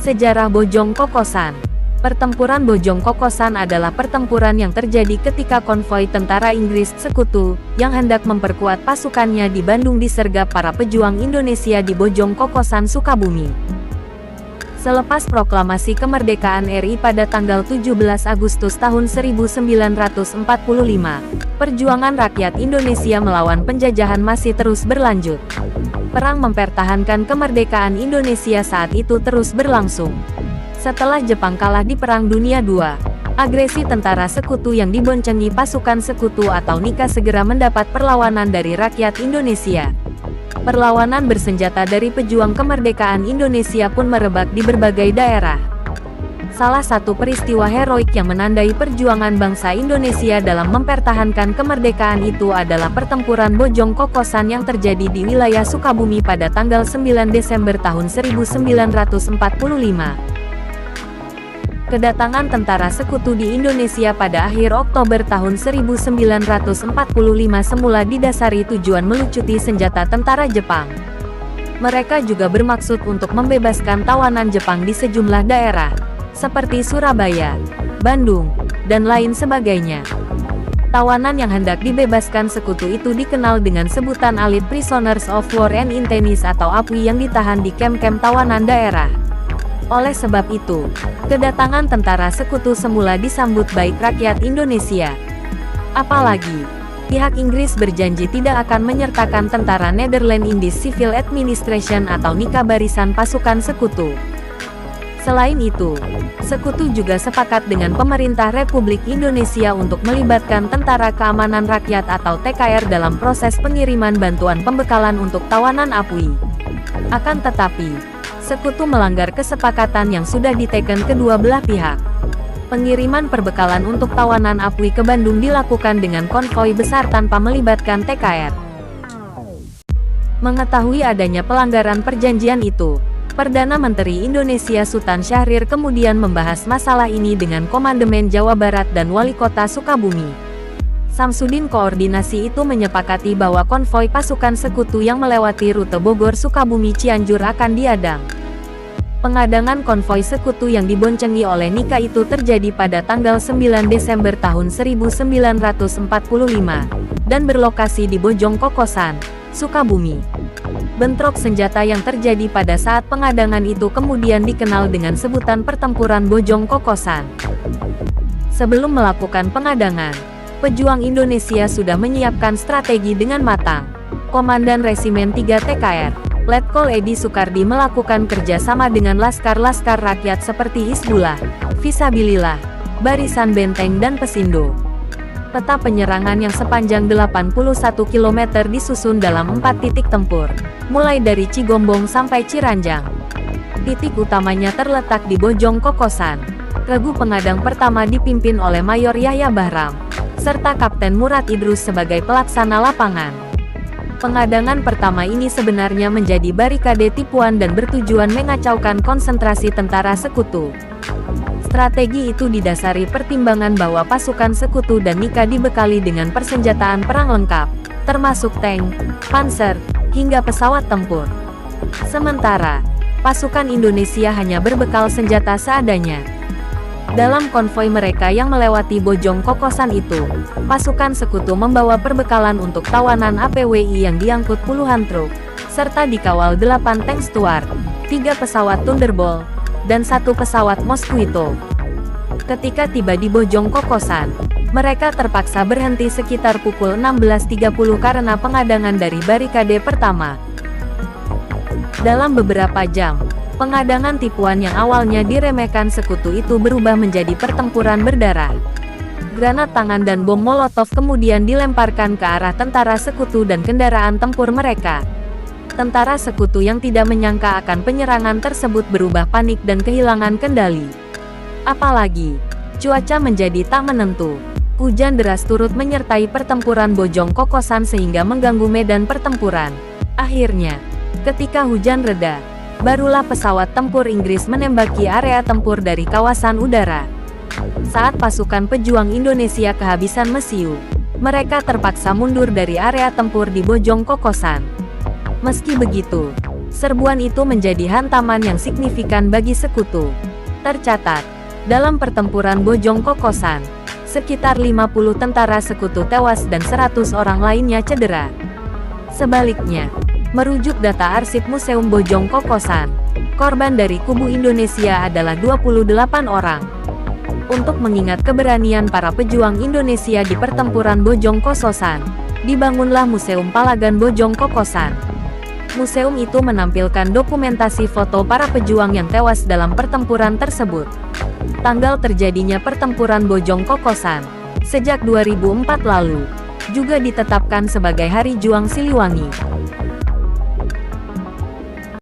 Sejarah Bojong Kokosan. Pertempuran Bojong Kokosan adalah pertempuran yang terjadi ketika konvoi tentara Inggris Sekutu, yang hendak memperkuat pasukannya di Bandung disergap para pejuang Indonesia di Bojong Kokosan, Sukabumi. Selepas proklamasi kemerdekaan RI pada tanggal 17 Agustus tahun 1945, perjuangan rakyat Indonesia melawan penjajahan masih terus berlanjut. Perang mempertahankan kemerdekaan Indonesia saat itu terus berlangsung. Setelah Jepang kalah di Perang Dunia II, agresi tentara sekutu yang diboncengi pasukan sekutu atau NIKA segera mendapat perlawanan dari rakyat Indonesia. Perlawanan bersenjata dari pejuang kemerdekaan Indonesia pun merebak di berbagai daerah. Salah satu peristiwa heroik yang menandai perjuangan bangsa Indonesia dalam mempertahankan kemerdekaan itu adalah pertempuran Bojong Kokosan yang terjadi di wilayah Sukabumi pada tanggal 9 Desember tahun 1945. Kedatangan tentara sekutu di Indonesia pada akhir Oktober tahun 1945 semula didasari tujuan melucuti senjata tentara Jepang. Mereka juga bermaksud untuk membebaskan tawanan Jepang di sejumlah daerah, seperti Surabaya, Bandung, dan lain sebagainya. Tawanan yang hendak dibebaskan sekutu itu dikenal dengan sebutan Allied Prisoners of War and Internees atau APWI yang ditahan di kem-kem tawanan daerah. Oleh sebab itu, kedatangan tentara sekutu semula disambut baik rakyat Indonesia. Apalagi, pihak Inggris berjanji tidak akan menyertakan tentara Netherlands Indies Civil Administration atau NIKA barisan pasukan sekutu. Selain itu, sekutu juga sepakat dengan pemerintah Republik Indonesia untuk melibatkan Tentara Keamanan Rakyat atau TKR dalam proses pengiriman bantuan pembekalan untuk tawanan APWI. Akan tetapi, sekutu melanggar kesepakatan yang sudah diteken kedua belah pihak. Pengiriman perbekalan untuk tawanan APWI ke Bandung dilakukan dengan konvoi besar tanpa melibatkan TKR. Mengetahui adanya pelanggaran perjanjian itu, Perdana Menteri Indonesia Sultan Syahrir kemudian membahas masalah ini dengan Komandemen Jawa Barat dan Wali Kota Sukabumi. Samsudin koordinasi itu menyepakati bahwa konvoi pasukan sekutu yang melewati rute Bogor Sukabumi Cianjur akan diadang. Pengadangan konvoi sekutu yang diboncengi oleh NIKA itu terjadi pada tanggal 9 Desember tahun 1945, dan berlokasi di Bojong Kokosan, Sukabumi. Bentrok senjata yang terjadi pada saat pengadangan itu kemudian dikenal dengan sebutan pertempuran Bojong Kokosan. Sebelum melakukan pengadangan, pejuang Indonesia sudah menyiapkan strategi dengan matang. Komandan Resimen 3 TKR, Letkol Edi Sukardi melakukan kerjasama dengan laskar-laskar rakyat seperti Hizbullah, Fisabilillah, Barisan Benteng dan Pesindo. Peta penyerangan yang sepanjang 81 km disusun dalam 4 titik tempur, mulai dari Cigombong sampai Ciranjang. Titik utamanya terletak di Bojong Kokosan. Regu pengadang pertama dipimpin oleh Mayor Yahya Bahram, serta Kapten Murad Idrus sebagai pelaksana lapangan. Pengadangan pertama ini sebenarnya menjadi barikade tipuan dan bertujuan mengacaukan konsentrasi tentara sekutu. Strategi itu didasari pertimbangan bahwa pasukan sekutu dan NIKA dibekali dengan persenjataan perang lengkap, termasuk tank, panser, hingga pesawat tempur. Sementara, pasukan Indonesia hanya berbekal senjata seadanya. Dalam konvoi mereka yang melewati Bojong Kokosan itu, pasukan sekutu membawa perbekalan untuk tawanan APWI yang diangkut puluhan truk, serta dikawal 8 tank Stuart, 3 pesawat Thunderbolt, dan 1 pesawat Mosquito. Ketika tiba di Bojong Kokosan, mereka terpaksa berhenti sekitar pukul 16.30 karena pengadangan dari barikade pertama. Dalam beberapa jam, pengadangan tipuan yang awalnya diremehkan sekutu itu berubah menjadi pertempuran berdarah. Granat tangan dan bom molotov kemudian dilemparkan ke arah tentara sekutu dan kendaraan tempur mereka. Tentara sekutu yang tidak menyangka akan penyerangan tersebut berubah panik dan kehilangan kendali. Apalagi, cuaca menjadi tak menentu. Hujan deras turut menyertai pertempuran Bojong Kokosan sehingga mengganggu medan pertempuran. Akhirnya, ketika hujan reda, barulah pesawat tempur Inggris menembaki area tempur dari kawasan udara. Saat pasukan pejuang Indonesia kehabisan mesiu, mereka terpaksa mundur dari area tempur di Bojong Kokosan. Meski begitu, Serbuan itu menjadi hantaman yang signifikan bagi sekutu. Tercatat, dalam pertempuran Bojong Kokosan, sekitar 50 tentara sekutu tewas dan 100 orang lainnya cedera. Sebaliknya, merujuk data arsip Museum Bojong Kokosan, korban dari kubu Indonesia adalah 28 orang. Untuk mengingat keberanian para pejuang Indonesia di pertempuran Bojong Kokosan, dibangunlah Museum Palagan Bojong Kokosan. Museum itu menampilkan dokumentasi foto para pejuang yang tewas dalam pertempuran tersebut. Tanggal terjadinya pertempuran Bojong Kokosan, sejak 2004 lalu, juga ditetapkan sebagai Hari Juang Siliwangi.